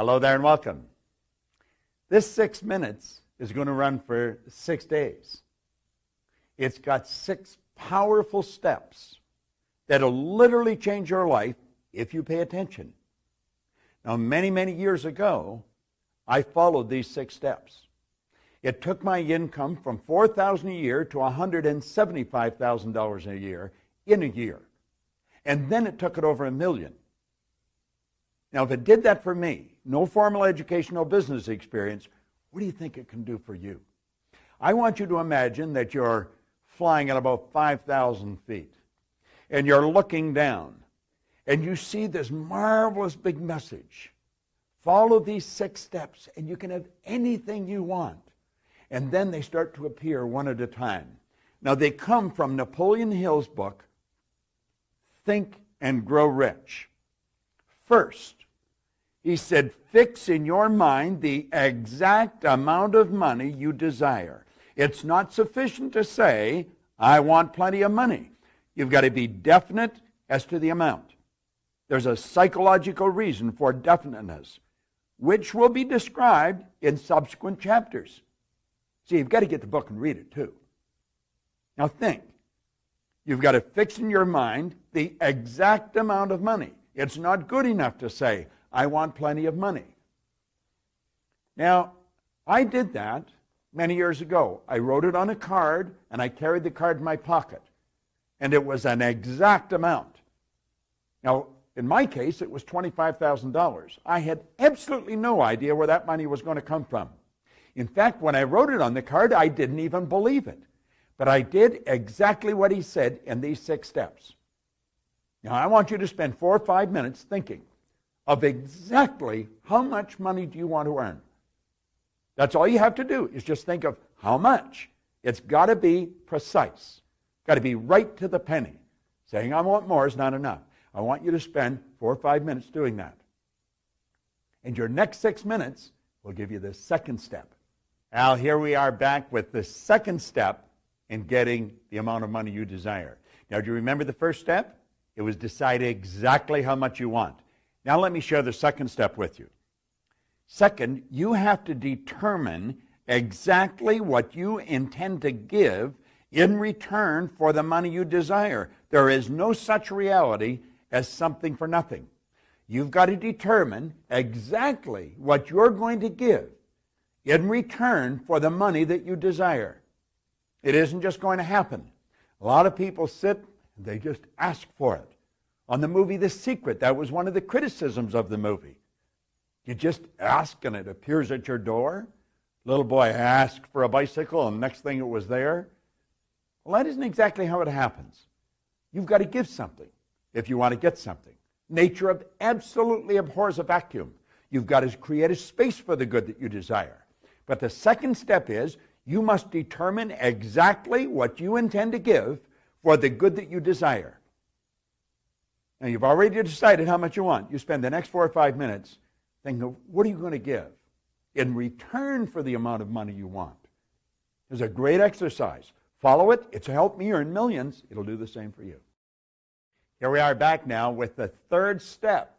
Hello there and welcome. This 6 minutes is going to run for 6 days. It's got 6 powerful steps that'll literally change your life if you pay attention. Now, many years ago, I followed these 6 steps. It took my income from $4,000 a year to $175,000 a year in a year. And then it took it over $1 million. Now, if it did that for me, no formal education, no business experience, what do you think it can do for you? I want you to imagine that you're flying at about 5,000 feet, and you're looking down, and you see this marvelous big message. Follow these 6 steps, and you can have anything you want. And then they start to appear one at a time. Now, they come from Napoleon Hill's book, Think and Grow Rich. First, he said, fix in your mind the exact amount of money you desire. It's not sufficient to say, I want plenty of money. You've got to be definite as to the amount. There's a psychological reason for definiteness, which will be described in subsequent chapters. See, you've got to get the book and read it too. Now think. You've got to fix in your mind the exact amount of money. It's not good enough to say, I want plenty of money. Now, I did that many years ago. I wrote it on a card, and I carried the card in my pocket. And it was an exact amount. Now, in my case, it was $25,000. I had absolutely no idea where that money was going to come from. In fact, when I wrote it on the card, I didn't even believe it. But I did exactly what he said in these 6 steps. Now, I want you to spend 4 or 5 minutes thinking of exactly how much money do you want to earn. That's all you have to do is just think of how much. It's got to be precise. Got to be right to the penny. Saying I want more is not enough. I want you to spend 4 or 5 minutes doing that. And your next 6 minutes will give you the second step. Al, here we are back with the second step in getting the amount of money you desire. Now, do you remember the first step? It was decide exactly how much you want. Now let me share the second step with you. Second, you have to determine exactly what you intend to give in return for the money you desire. There is no such reality as something for nothing. You've got to determine exactly what you're going to give in return for the money that you desire. It isn't just going to happen. A lot of people sit and they just ask for it. On the movie The Secret, that was one of the criticisms of the movie. You just ask and it appears at your door. Little boy asked for a bicycle and next thing it was there. Well, that isn't exactly how it happens. You've got to give something if you want to get something. Nature absolutely abhors a vacuum. You've got to create a space for the good that you desire. But the second step is you must determine exactly what you intend to give for the good that you desire. Now, you've already decided how much you want. You spend the next 4 or 5 minutes thinking, what are you going to give in return for the amount of money you want? It's a great exercise. Follow it. It's helped me earn millions. It'll do the same for you. Here we are back now with the third step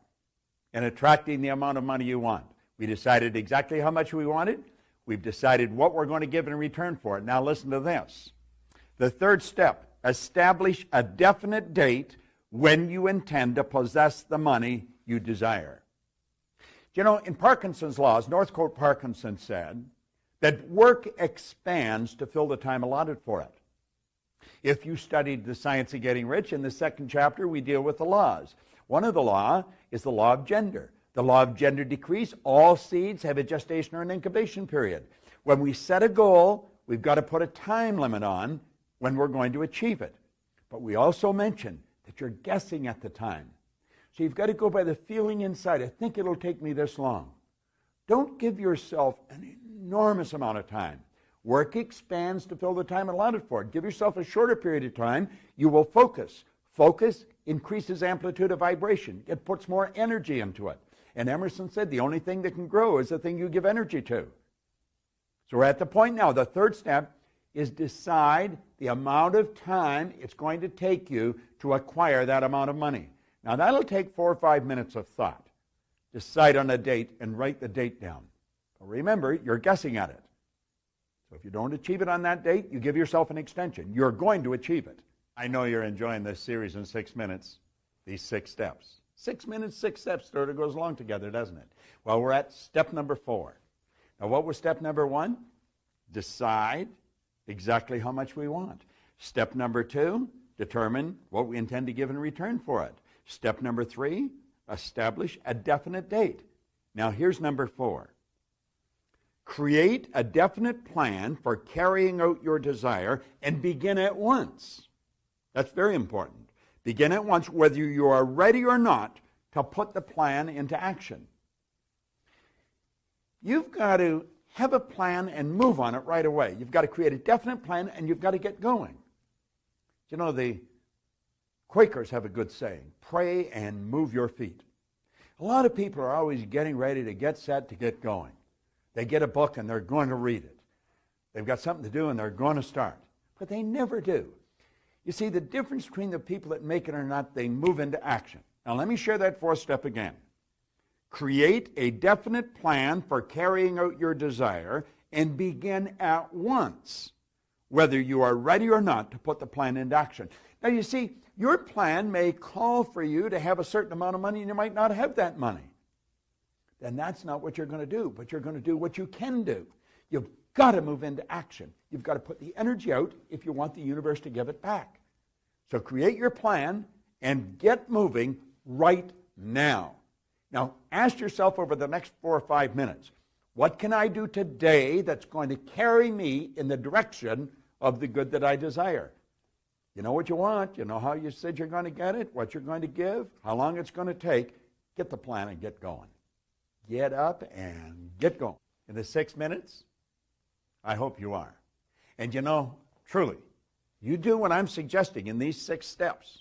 in attracting the amount of money you want. We decided exactly how much we wanted. We've decided what we're going to give in return for it. Now listen to this. The third step, establish a definite date when you intend to possess the money you desire. You know, in Parkinson's laws, Northcote Parkinson said that work expands to fill the time allotted for it. If you studied The Science of Getting Rich, in the second chapter we deal with the laws. One of the law is the law of gender. The law of gender decrease, all seeds have a gestation or an incubation period. When we set a goal, we've got to put a time limit on when we're going to achieve it. But we also mention that you're guessing at the time. So you've got to go by the feeling inside. I think it'll take me this long. Don't give yourself an enormous amount of time. Work expands to fill the time allotted for it. Give yourself a shorter period of time. You will focus. Focus increases amplitude of vibration. It puts more energy into it. And Emerson said the only thing that can grow is the thing you give energy to. So we're at the point now. The third step is decide the amount of time it's going to take you to acquire that amount of money. Now that'll take 4 or 5 minutes of thought. decide on a date, and write the date down. Well, remember, you're guessing at it. So if you don't achieve it on that date, you give yourself an extension. You're going to achieve it. I know you're enjoying this series in 6 minutes, these 6 steps. 6 minutes, 6 steps sort of goes along together, doesn't it? Well, we're at step number 4. Now, what was step number 1? Decide exactly how much we want. Step number 2, determine what we intend to give in return for it. Step number 3, establish a definite date. Now, here's number 4. Create a definite plan for carrying out your desire and begin at once. That's very important. Begin at once, whether you are ready or not, to put the plan into action. You've got to have a plan and move on it right away. You've got to create a definite plan and you've got to get going. You know, the Quakers have a good saying, pray and move your feet. A lot of people are always getting ready to get set to get going. They get a book and they're going to read it. They've got something to do and they're going to start. But they never do. You see, the difference between the people that make it or not, they move into action. Now let me share that 4th step again. Create a definite plan for carrying out your desire and begin at once, whether you are ready or not, to put the plan into action. Now you see, your plan may call for you to have a certain amount of money and you might not have that money. Then that's not what you're going to do, but you're going to do what you can do. You've got to move into action. You've got to put the energy out if you want the universe to give it back. So create your plan and get moving right now. Now, ask yourself over the next 4 or 5 minutes, what can I do today that's going to carry me in the direction of the good that I desire? You know what you want. You know how you said you're going to get it, what you're going to give, how long it's going to take. Get the plan and get going. Get up and get going. In the 6 minutes, I hope you are. And you know, truly, you do what I'm suggesting in these 6 steps,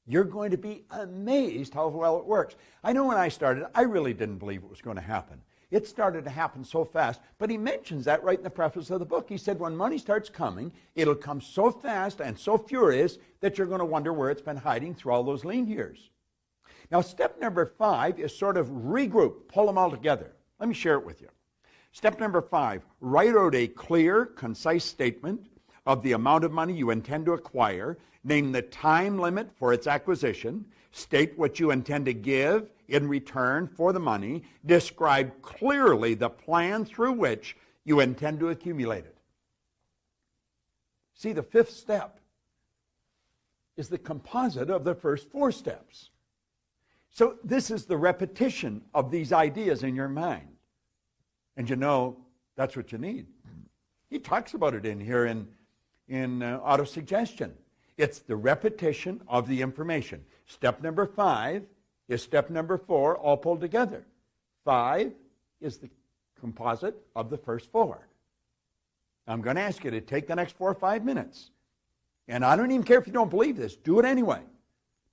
you're going to be amazed how well it works. I know when I started, I really didn't believe it was going to happen. It started to happen so fast, but he mentions that right in the preface of the book. He said when money starts coming, it'll come so fast and so furious that you're going to wonder where it's been hiding through all those lean years. Now, step number 5 is sort of regroup, pull them all together. Let me share it with you. Step number 5, write out a clear, concise statement of the amount of money you intend to acquire, name the time limit for its acquisition, state what you intend to give in return for the money, describe clearly the plan through which you intend to accumulate it. See, the 5th step is the composite of the first 4 steps. So this is the repetition of these ideas in your mind. And you know, that's what you need. He talks about it in here in autosuggestion. It's the repetition of the information. Step number 5 is step number 4 all pulled together. 5 is the composite of the first 4. I'm going to ask you to take the next 4 or 5 minutes. And I don't even care if you don't believe this. Do it anyway.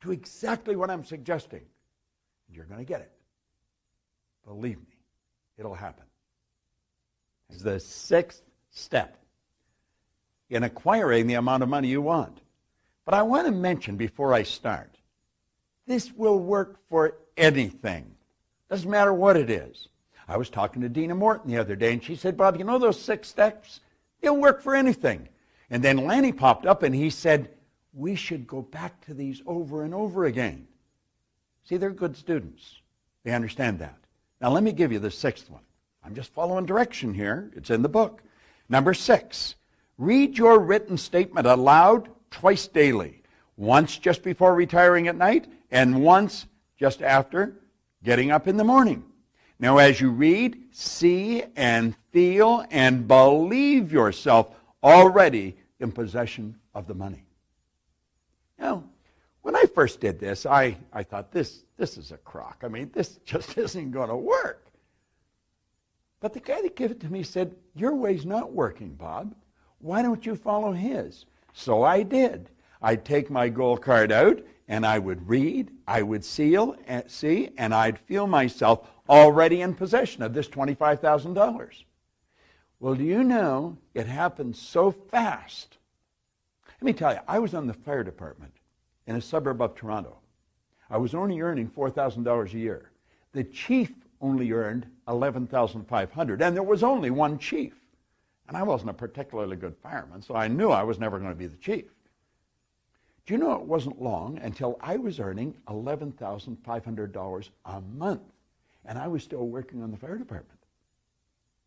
Do exactly what I'm suggesting. You're going to get it. Believe me, it'll happen. It's the 6th step in acquiring the amount of money you want. But I want to mention before I start, this will work for anything. Doesn't matter what it is. I was talking to Dina Morton the other day, and she said, Bob, you know those 6 steps? They'll work for anything. And then Lanny popped up, and he said, we should go back to these over and over again. See, they're good students. They understand that. Now, let me give you the 6th one. I'm just following direction here. It's in the book. Number 6, read your written statement aloud twice daily. Once just before retiring at night, and once just after getting up in the morning. Now, as you read, see and feel and believe yourself already in possession of the money. Now, when I first did this, I thought, this is a crock. I mean, this just isn't going to work. But the guy that gave it to me said, your way's not working, Bob. Why don't you follow his? So I did. I'd take my goal card out, and I would read, I would see, and I'd feel myself already in possession of this $25,000. Well, do you know, it happened so fast. Let me tell you, I was on the fire department in a suburb of Toronto. I was only earning $4,000 a year. The chief only earned $11,500, and there was only one chief. And I wasn't a particularly good fireman, so I knew I was never going to be the chief. Do you know it wasn't long until I was earning $11,500 a month, and I was still working on the fire department.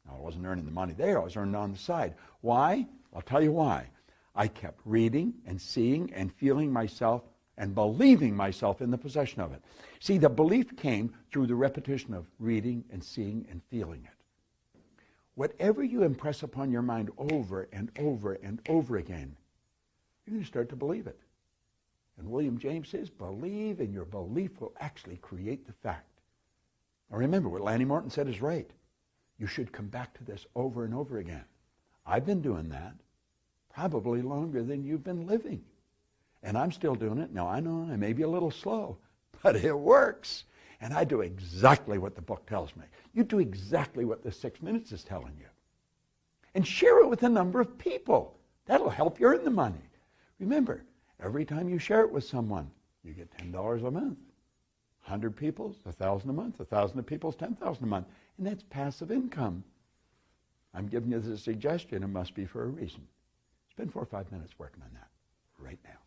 Now, I wasn't earning the money there. I was earning on the side. Why? I'll tell you why. I kept reading and seeing and feeling myself and believing myself in the possession of it. See, the belief came through the repetition of reading and seeing and feeling it. Whatever you impress upon your mind over and over and over again, you're going to start to believe it. And William James says, believe, and your belief will actually create the fact. Now remember, what Lanny Morton said is right. You should come back to this over and over again. I've been doing that probably longer than you've been living. And I'm still doing it. Now, I know I may be a little slow, but it works. And I do exactly what the book tells me. You do exactly what the 6 minutes is telling you. And share it with a number of people. That'll help you earn the money. Remember, every time you share it with someone, you get $10 a month. 100 people's $1,000 a month. 1,000 people's $10,000 a month. And that's passive income. I'm giving you the suggestion. It must be for a reason. Spend 4 or 5 minutes working on that right now.